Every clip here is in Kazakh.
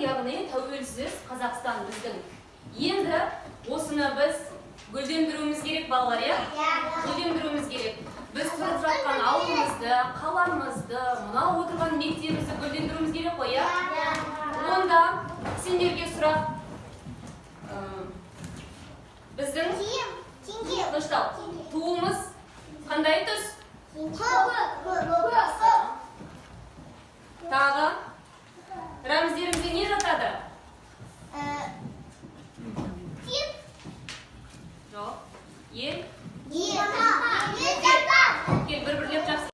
яғни тәуелсіз Қазақстан біздің. Енді осыны біз гүлдендіруіміз керек, балалар, иә? Гүлдендіруіміз керек. Біз тұрып жатқан ауылымызды, қаламызды, мынау отырған мектебімізді гүлдендіруіміз керек қой, иә? Онда сендерге сұрақ. Біздің туымыз қандай түс? Тағы рәміздерімізде не жатады? Жоқ. Ел? Кел, бір-бірлеп жақсы.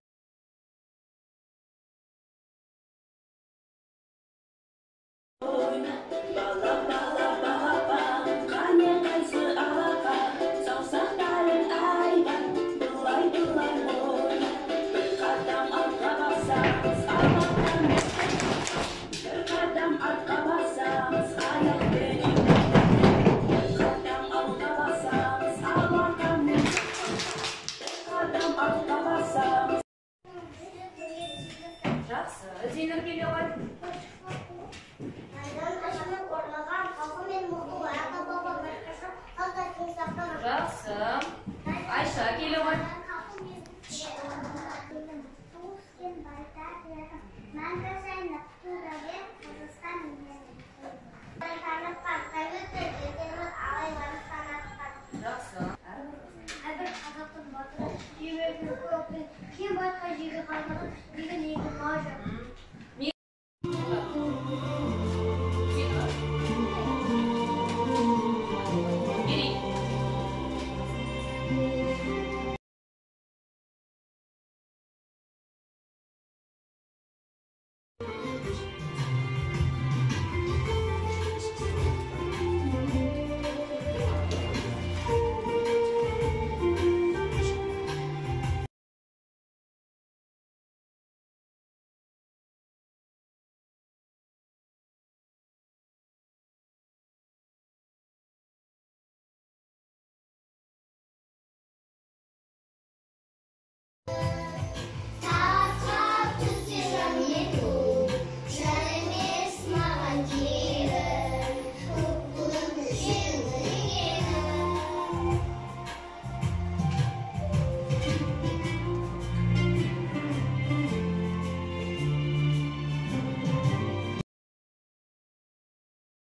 Жақсы, Зейнұр келе ғой. Жақсы, Айша келе ғой.